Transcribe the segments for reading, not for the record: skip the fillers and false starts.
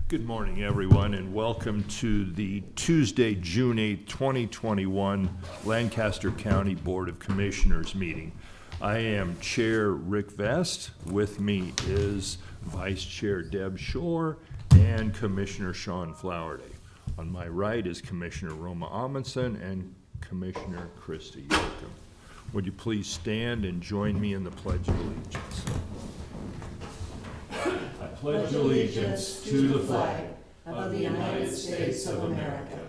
Good morning, everyone, and welcome to the Tuesday, June 8th, 2021 Lancaster County Board of Commissioners meeting. I am Chair Rick Vest. With me is Vice Chair Deb Shore and Commissioner Sean Flowerday. On my right is Commissioner Roma Amundsen and Commissioner Christy Yoakum. Would you please stand and join me in the Pledge of Allegiance? I pledge allegiance to the flag of the United States of America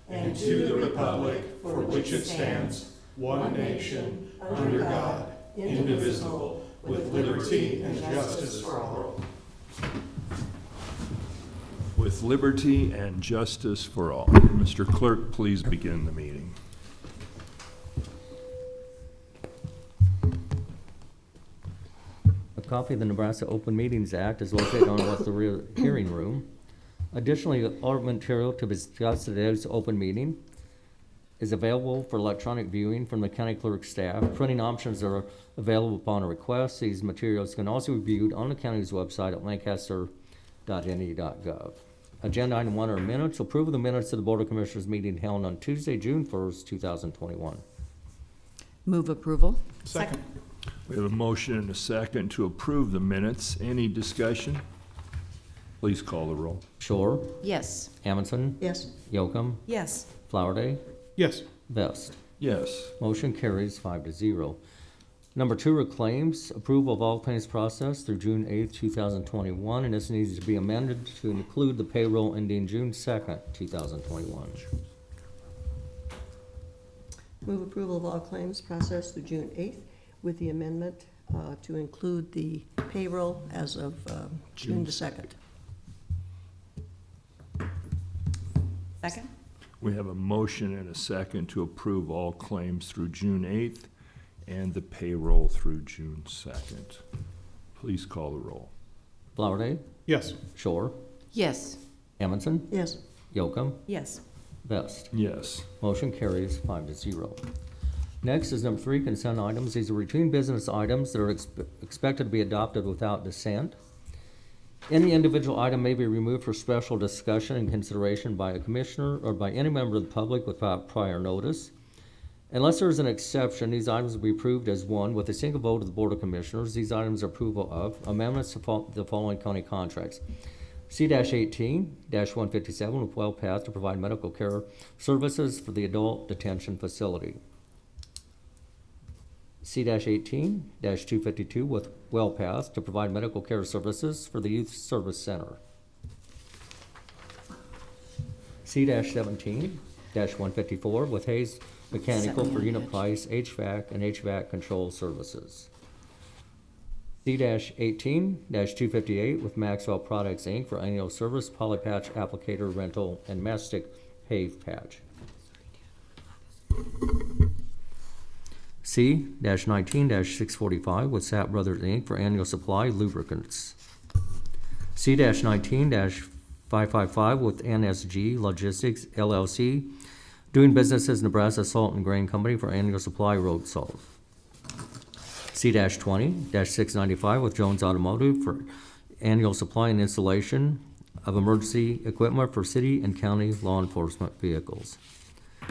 and to the republic for which it stands, one nation, under God, indivisible, with liberty and justice for all. With liberty and justice for all. Mr. Clerk, please begin the meeting. A copy of the Nebraska Open Meetings Act is located on the hearing room. Additionally, all material to be discussed at today's open meeting is available for electronic viewing from the county clerk staff. Printing options are available upon a request. These materials can also be viewed on the county's website at lancaster.ne.gov. Agenda item 1 are minutes. Approval of the minutes of the Board of Commissioners meeting held on Tuesday, June 1st, 2021. Move approval. Second. We have a motion and a second to approve the minutes. Any discussion? Please call the roll. Shore, Yes. Amundsen, Yes. Yoakum, Yes. Flowerday, Yes. Vest. Yes. Motion carries 5-0. Number 2 are claims. Approval of all claims processed through June 8th, 2021, and this needs to be amended to include the payroll ending June 2nd, 2021. Move approval of all claims processed through June 8th with the amendment to include the payroll as of June the 2nd. Second? We have a motion and a second to approve all claims through June 8th and the payroll through June 2nd. Please call the roll. Flowerday, Yes. Shore, Yes. Amundsen, Yes. Yoakum, Yes. Vest. Yes. Motion carries 5-0. Next is number 3, consent items. These are routine business items that are expected to be adopted without dissent. Any individual item may be removed for special discussion and consideration by a commissioner or by any member of the public without prior notice. Unless there is an exception, these items will be approved as one with a single vote of the Board of Commissioners. These items are approval of amendments to the following county contracts. C-18-157 with WellPath to provide medical care services for the adult detention facility. C-18-252 with WellPath to provide medical care services for the Youth Service Center. C-17-154 with Hayes Mechanical for unit price HVAC and HVAC control services. C-18-258 with Maxwell Products, Inc. for annual service, polypatch applicator rental, and mastic pave patch. C-19-645 with Sapp Brothers, Inc. for annual supply lubricants. C-19-555 with NSG Logistics, LLC, doing business as Nebraska Salt and Grain Company for annual supply road salt. C-20-695 with Jones Automotive for annual supply and installation of emergency equipment for city and county law enforcement vehicles.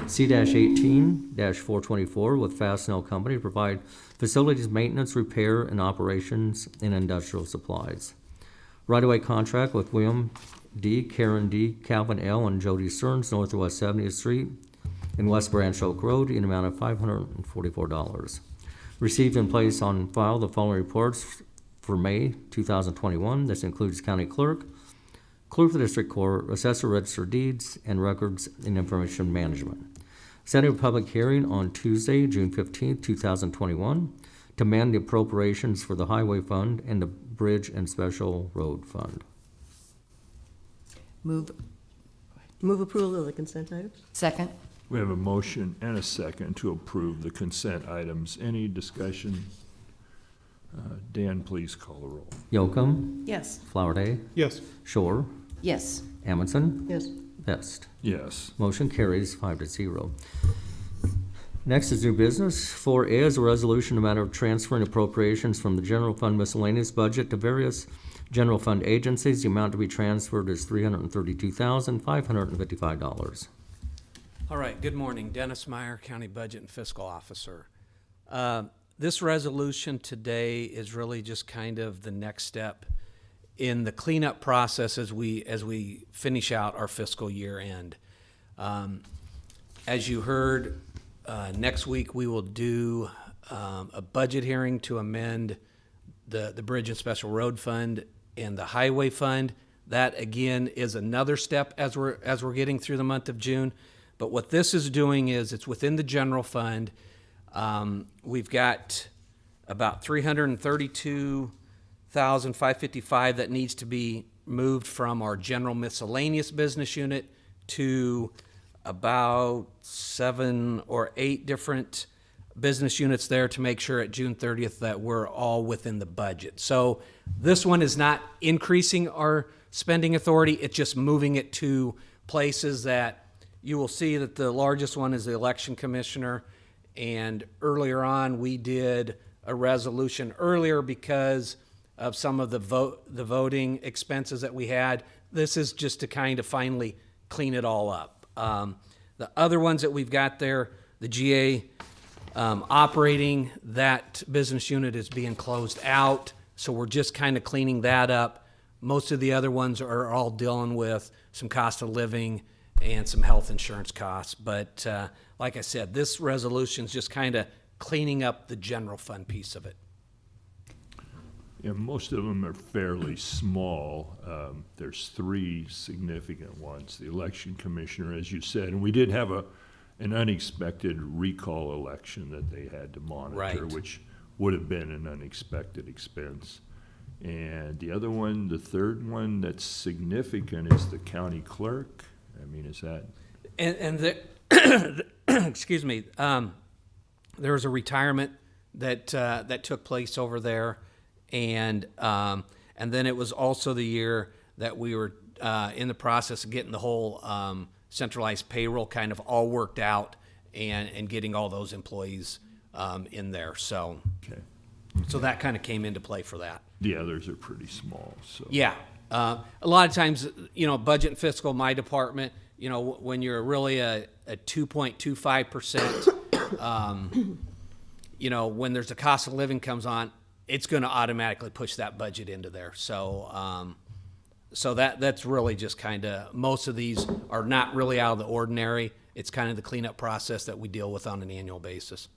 C-18-424 with Fastenal Company to provide facilities maintenance, repair, and operations in industrial supplies. Right-of-way contract with William D., Karen D., Calvin L., and Jody Stearns, Northwest 70th Street in West Branch Oak Road, in an amount of $544. Received and placed on file the following reports for May 2021. This includes County Clerk, Clerk of the District Court, Assessor Register of Deeds, and Records and Information Management. Setting a public hearing on Tuesday, June 15th, 2021, to amend the appropriations for the Highway Fund and the Bridge and Special Road Fund. Move approval of the consent items. Second? We have a motion and a second to approve the consent items. Any discussion? Dan, please call the roll. Yoakum, Yes. Flowerday, Yes. Shore, Yes. Amundsen, Yes. Vest. Yes. Motion carries 5-0. Next is new business. 4A is a resolution in the matter of transferring appropriations from the general fund miscellaneous budget to various General fund agencies, the amount to be transferred is $332,555. All right, good morning. Dennis Meyer, County Budget and Fiscal Officer. This resolution today is really just kind of the next step in the cleanup process as we finish out our fiscal year end. As you heard, next week we will do a budget hearing to amend the Bridge and Special Road Fund and the Highway Fund. That again is another step as we're getting through the month of June. But what this is doing is it's within the general fund. We've got about $332,555 that needs to be moved from our general miscellaneous business unit to about 7 or 8 different business units there to make sure at June 30th that we're all within the budget. So this one is not increasing our spending authority, it's just moving it to places that you will see that the largest one is the election commissioner. And earlier on, we did a resolution earlier because of some of the voting expenses that we had. This is just to kind of finally clean it all up. The other ones that we've got there, the GA operating, that business unit is being closed out. So we're just kind of cleaning that up. Most of the other ones are all dealing with some cost of living and some health insurance costs. But like I said, this resolution is just kind of cleaning up the general fund piece of it. Yeah, most of them are fairly small. There's 3 significant ones. The election commissioner, as you said, and we did have an unexpected recall election that they had to monitor, Right. which would have been an unexpected expense. And the other one, the third one that's significant is the county clerk. I mean, is that? And the, excuse me, there was a retirement that took place over there, and then it was also the year that we were in the process of getting the whole centralized payroll kind of all worked out and getting all those employees in there. So Okay. so that kind of came into play for that. The others are pretty small, so. Yeah. A lot of times, budget and fiscal, my department, when you're really a 2.25%, when there's a cost of living comes on, it's going to automatically push that budget into there. So, that's really just kind of, most of these are not really out of the ordinary. It's kind of the cleanup process that we deal with on an annual basis.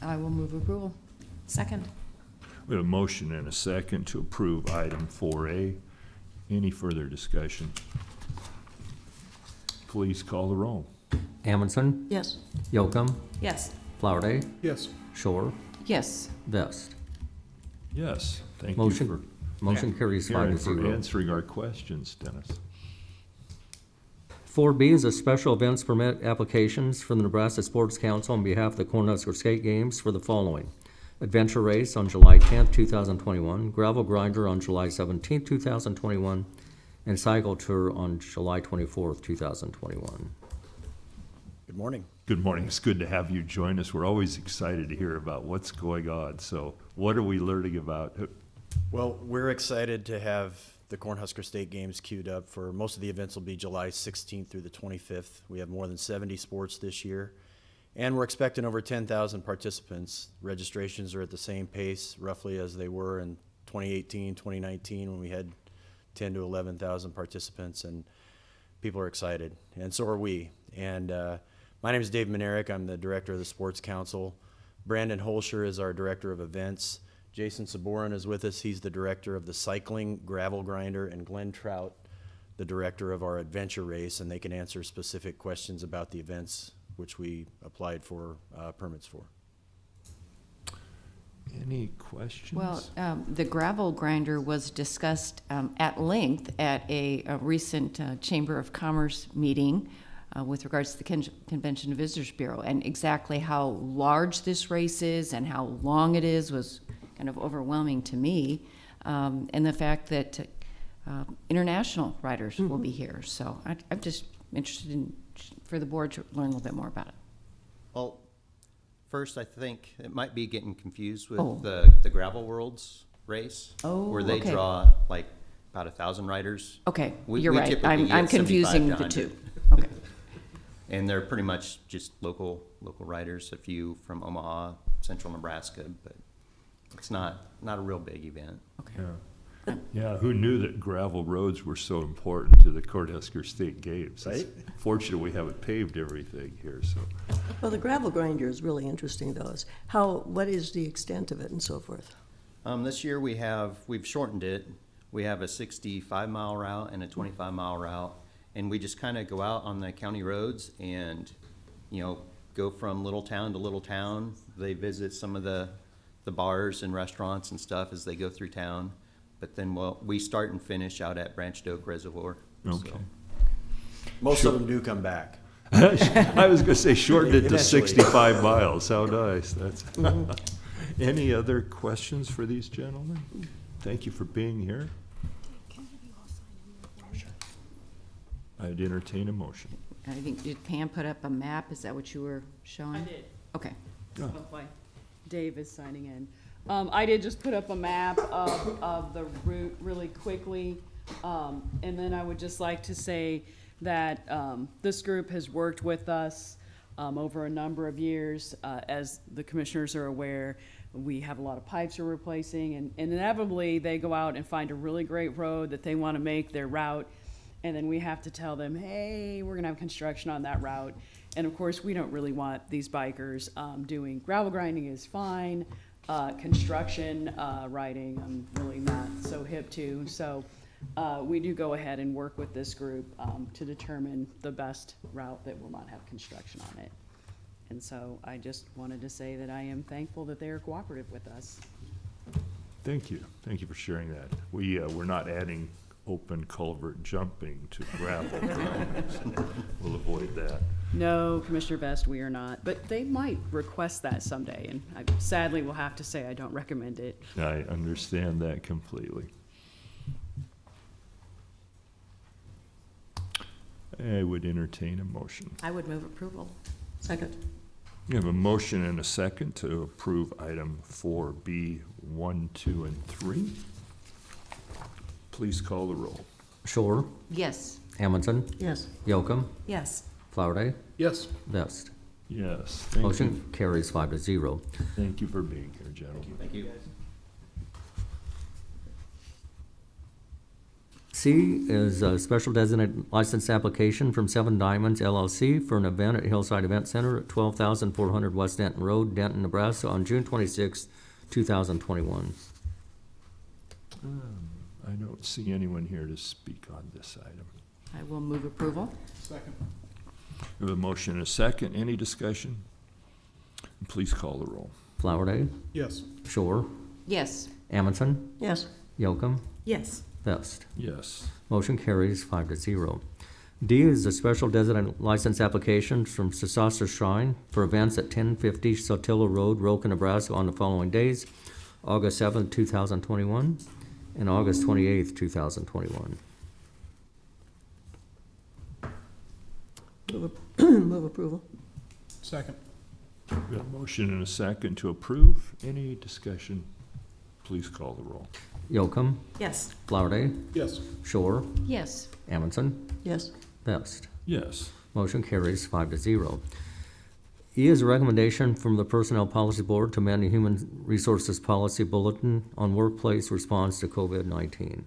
I will move approval. Second. We have a motion and a second to approve item 4A. Any further discussion? Please call the roll. Amundson, Yes. Yocum, Yes. Flowerday, Yes. Shore, Yes. Vest. Yes, thank you Motion carries 5 to for 0. answering our questions, Dennis. 4B is a special events permit applications from the Nebraska Sports Council on behalf of the Cornhusker Skate Games for the following: Adventure Race on July 10th, 2021, Gravel Grinder on July 17th, 2021, and Cycle Tour on July 24th, 2021. Good morning. Good morning. It's good to have you join us. We're always excited to hear about what's going on. So what are we learning about? Well, we're excited to have the Cornhusker State Games queued up for most of the events will be July 16th through the 25th. We have more than 70 sports this year, and we're expecting over 10,000 participants. Registrations are at the same pace roughly as they were in 2018, 2019 when we had 10 to 11,000 participants, and people are excited, and so are we. And my name is Dave Manerick. I'm the director of the Sports Council. Brandon Holscher is our director of events. Jason Saborin is with us. He's the director of the cycling, gravel grinder, and Glenn Trout, the director of our adventure race, and they can answer specific questions about the events which we applied for permits for. Any questions? Well, the gravel grinder was discussed at length at a recent Chamber of Commerce meeting with regards to the Convention and Visitors Bureau, and exactly how large this race is and how long it is was kind of overwhelming to me, and the fact that international riders will be here. So I'm just interested for the board to learn a little bit more about it. Well, first, I think it might be getting confused with Oh. the gravel worlds. race. Oh, Where they okay. draw like about 1,000 riders. Okay, We- you're we right. typically I'm get 75 confusing to the two. 100. Okay, And they're pretty much just local riders, a few from Omaha, central Nebraska, but it's not a real big event. Yeah. Yeah, who knew that gravel roads were so important to the Cornhusker State Games? It's Right? fortunate we haven't paved everything here, so. Well, the gravel grinder is really interesting, though. Is what is the extent of it and so forth? This year we've shortened it. We have a 65-mile route and a 25-mile route, and we just kind of go out on the county roads and, go from little town to little town. They visit some of the bars and restaurants and stuff as they go through town. But then we start and finish out at Branched Oak Reservoir. Okay. So, Most of them do come back. I was gonna say shorten it to Eventually. 65 miles. How nice. That's. Any other questions for these gentlemen? Thank you for being here. I'd entertain a motion. I think, did Pam put up a map? Is that what you were showing? I did. Okay. Oh. Look like Dave is signing in. I did just put up a map of the route really quickly. And then I would just like to say that this group has worked with us over a number of years. As the commissioners are aware, we have a lot of pipes we're replacing, and inevitably they go out and find a really great road that they want to make their route. And then we have to tell them, hey, we're gonna have construction on that route. And of course, we don't really want these bikers doing gravel grinding is fine. Construction riding, I'm really not so hip to. So we do go ahead and work with this group to determine the best route that will not have construction on it. And so I just wanted to say that I am thankful that they are cooperative with us. Thank you. Thank you for sharing that. We're not adding open culvert jumping to gravel. We'll avoid that. No, Commissioner Vest, we are not, but they might request that someday, and I sadly will have to say I don't recommend it. I understand that completely. I would entertain a motion. I would move approval. Second. We have a motion and a second to approve item 4B, 1, 2, and 3. Please call the roll. Shore, Yes. Amundson, Yes. Yocum, Yes. Flowerday, Yes. Vest. Yes, thank you. Motion carries 5-0. Thank you for being here, gentlemen. Thank you. C is a special designated license application from Seven Diamonds LLC for an event at Hillside Event Center at 12,400 West Denton Road, Denton, Nebraska, on June 26, 2021. I don't see anyone here to speak on this item. I will move approval. We have a motion and a second. Any discussion? Please call the roll. Flowerday, Yes. Shore, Yes. Amundson, Yes. Yocum, Yes. Vest. Yes. Motion carries 5-0. D is a special designated license application from Sasasa Shrine for events at 1050 Sotillo Road, Roca, Nebraska, on the following days: August 7th, 2021, and August 28th, 2021. Move approval. Second. We have a motion and a second to approve. Any discussion? Please call the roll. Yocum, Yes. Flowerday, Yes. Shore, Yes. Amundson, Yes. Vest. Yes. Motion carries 5-0. E is a recommendation from the Personnel Policy Board to amend the Human Resources Policy Bulletin on workplace response to COVID-19.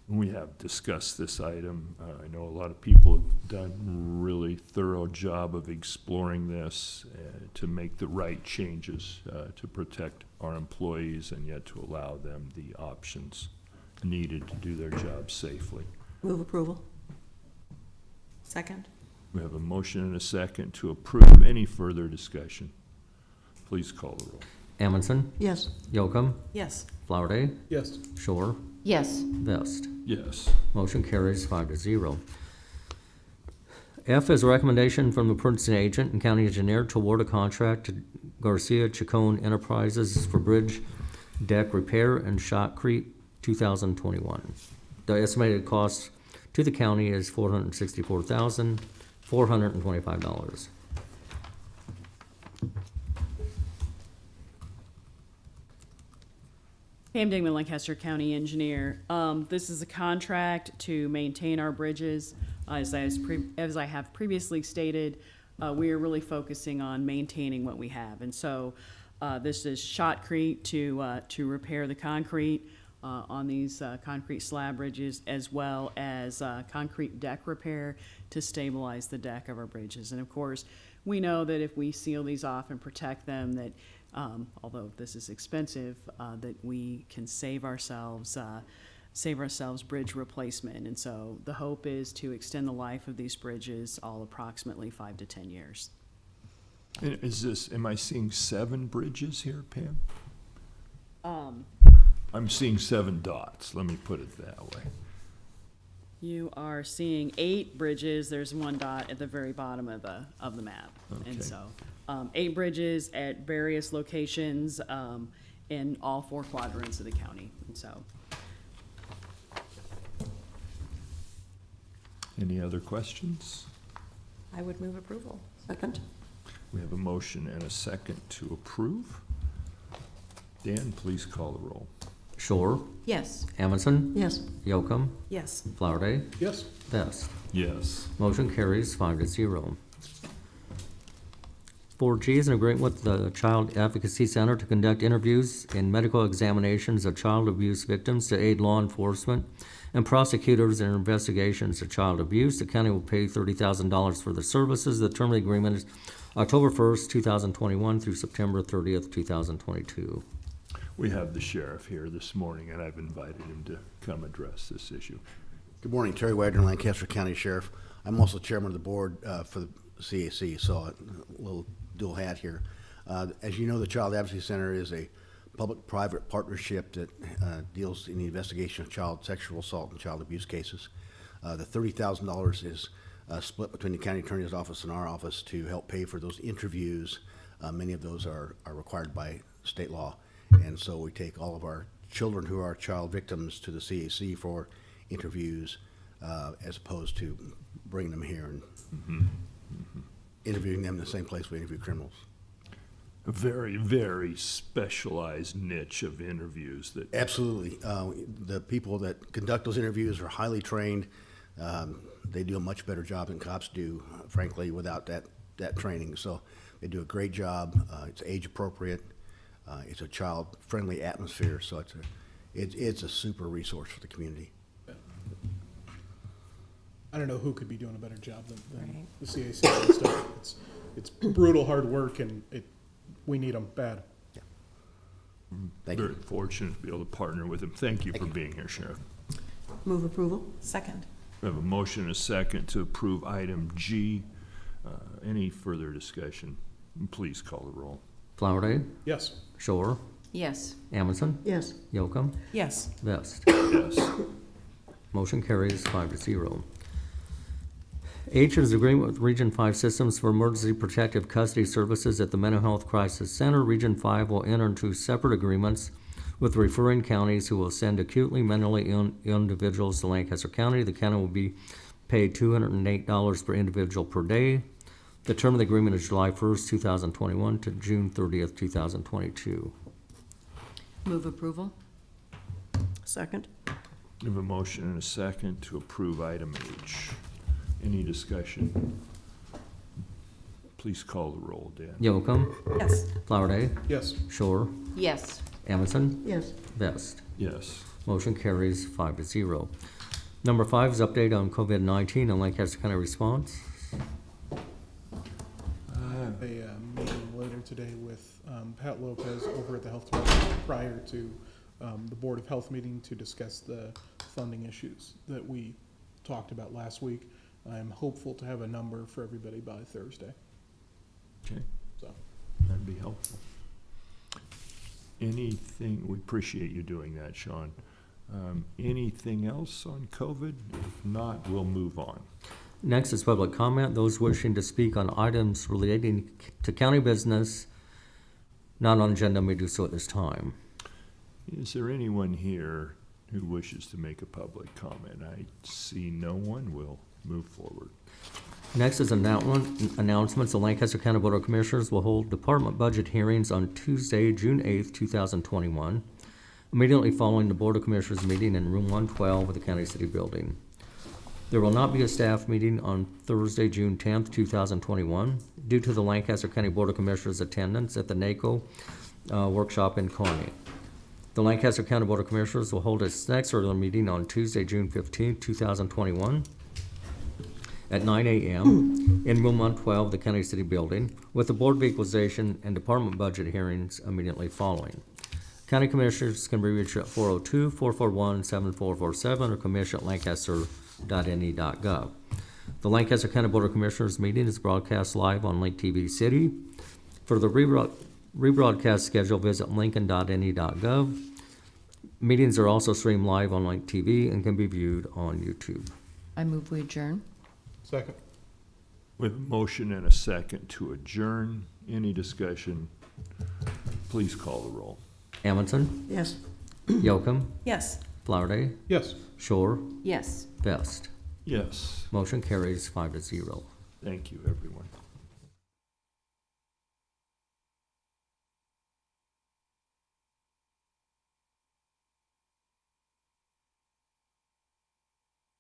We have discussed this item. I know a lot of people have done a really thorough job of exploring this to make the right changes to protect our employees and yet to allow them the options needed to do their jobs safely. Move approval. Second. We have a motion and a second to approve. Any further discussion? Please call the roll. Amundson, Yes. Yocum, Yes. Flowerday, Yes. Shore, Yes. Vest. Yes. Motion carries 5-0. F is a recommendation from the purchasing agent and county engineer to award a contract to Garcia Chacon Enterprises for bridge deck repair and shotcrete 2021. The estimated cost to the county is $464,425. Pam Dingman, Lancaster County Engineer. This is a contract to maintain our bridges. As I have previously stated, we are really focusing on maintaining what we have. And so this is shotcrete to repair the concrete on these concrete slab bridges, as well as concrete deck repair to stabilize the deck of our bridges. And of course, we know that if we seal these off and protect them, that although this is expensive, that we can save ourselves bridge replacement. And so the hope is to extend the life of these bridges all approximately 5 to 10 years. And am I seeing 7 bridges here, Pam? I'm seeing 7 dots, let me put it that way. You are seeing 8 bridges. There's 1 dot at the very bottom of the map. Okay. And so 8 bridges at various locations in all 4 quadrants of the county. And so Any other questions? I would move approval. Second? We have a motion and a second to approve. Dan, please call the roll. Shore, Yes. Amundson, Yes. Yocum, Yes. Flowerday, Yes. Vest. Yes. Motion carries 5 to 0. 4G is an agreement with the Child Advocacy Center to conduct interviews and medical examinations of child abuse victims to aid law enforcement and prosecutors in investigations of child abuse. The county will pay $30,000 for the services. The term of the agreement is October 1st, 2021 through September 30th, 2022. We have the sheriff here this morning, and I've invited him to come address this issue. Good morning, Terry Wagner, Lancaster County Sheriff. I'm also chairman of the board for the CAC, so a little dual hat here. As you know, the Child Advocacy Center is a public-private partnership that deals in the investigation of child sexual assault and child abuse cases. The $30,000 is split between the county attorney's office and our office to help pay for those interviews. Many of those are required by state law. And so we take all of our children who are child victims to the CAC for interviews, as opposed to bringing them here and interviewing them in the same place we interview criminals. A very, very specialized niche of interviews that, Absolutely. The people that conduct those interviews are highly trained. They do a much better job than cops do, frankly, without that training. So they do a great job. It's age appropriate. It's a child-friendly atmosphere, so it's a super resource for the community. I don't know who could be doing a better job than Right. the CAC and stuff. It's brutal hard work, and we need them bad. Thank you. very fortunate to be able to partner with him. Thank you for being here, Sheriff. Move approval? Second. We have a motion and a second to approve item G. Any further discussion? Please call the roll. Flowerday, Yes. Shore, Yes. Amundson, Yes. Yocum, Yes. Vest. Yes. Motion carries 5 to 0. H is agreement with Region 5 Systems for Emergency Protective Custody Services at the Mental Health Crisis Center. Region 5 will enter into separate agreements with referring counties who will send acutely mentally ill individuals to Lancaster County. The county will be paid $208 per individual per day. The term of the agreement is July 1st, 2021 to June 30th, 2022. Move approval? Second? We have a motion and a second to approve item H. Any discussion? Please call the roll, Dan. Yocum, Yes. Flowerday, Yes. Shore, Yes. Amundson, Yes. Vest. Yes. Motion carries 5 to 0. Number 5 is update on COVID-19 and Lancaster County response. A meeting later today with Pat Lopez over at the Health Department prior to the Board of Health meeting to discuss the funding issues that we talked about last week. I'm hopeful to have a number for everybody by Thursday, Okay, so. that'd be helpful. Anything, we appreciate you doing that, Sean. Anything else on COVID? If not, we'll move on. Next is public comment. Those wishing to speak on items relating to county business not on agenda may do so at this time. Is there anyone here who wishes to make a public comment? I see no one. We'll move forward. Next is announcements. The Lancaster County Board of Commissioners will hold department budget hearings on Tuesday, June 8th, 2021. immediately following the Board of Commissioners meeting in room 112 of the County City Building. There will not be a staff meeting on Thursday, June 10th, 2021, due to the Lancaster County Board of Commissioners attendance at the NACO workshop in Kearney. The Lancaster County Board of Commissioners will hold its next regular meeting on Tuesday, June 15th, 2021, at 9 a.m. in room 112 of the County City Building, with the Board of Equalization and Department Budget hearings immediately following. County Commissioners can be reached at 402-441-7447 or commission@lancaster.ne.gov. The Lancaster County Board of Commissioners meeting is broadcast live on Link TV City. For the rebroadcast schedule, visit lincoln.ne.gov. Meetings are also streamed live on Link TV and can be viewed on YouTube. I move we adjourn. Second. With a motion and a second to adjourn, any discussion? Please call the roll. Amundson, Yes. Yocum, Yes. Flowerday, Yes. Shore, Yes. Vest. Yes, Motion carries 5-0. thank you, everyone.